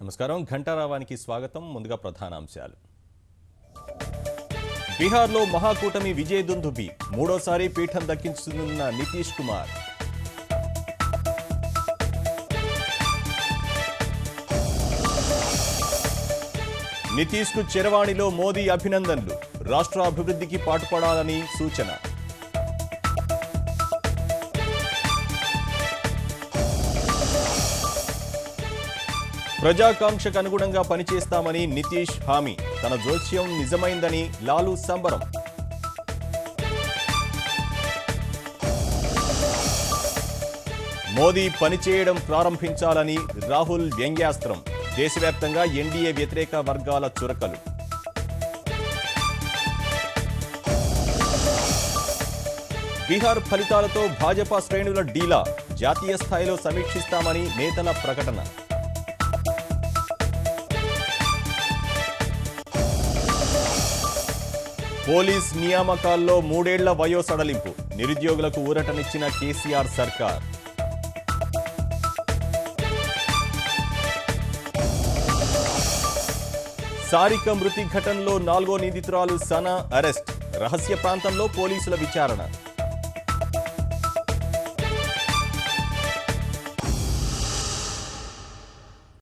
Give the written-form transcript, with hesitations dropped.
నమస్కారం ఘంటారావానికి స్వాగతం. ముందుగా ప్రధానాంశాలు. బీహార్లో మహాకూటమి విజయదుందుభి, మూడోసారి పీఠం దక్కించుతున్న నితీష్ కుమార్. నితీష్కు చెరవాణిలో మోదీ అభినందనలు, రాష్ట్ర అభివృద్ధికి పాటుపడాలని సూచన. ప్రజాకాంక్షకు అనుగుణంగా పనిచేస్తామని నితీష్ హామీ, తన జోస్యం నిజమైందని లాలు సంబరం. మోదీ పనిచేయడం ప్రారంభించాలని రాహుల్ వ్యంగ్యాస్త్రం, దేశవ్యాప్తంగా ఎన్డీఏ వ్యతిరేక వర్గాల చురకలు. బీహార్ ఫలితాలతో భాజపా శ్రేణుల డీలా, జాతీయ స్థాయిలో సమీక్షిస్తామని నేతల ప్రకటన. పోలీస్ నియామకాల్లో 3 ఏళ్ల వయో సడలింపు, నిరుద్యోగులకు ఊరటనిచ్చిన కేసీఆర్ సర్కార్. సారిక మృతి ఘటనలో 4వ నిందితురాలు సనా అరెస్ట్, రహస్య ప్రాంతంలో పోలీసుల విచారణ.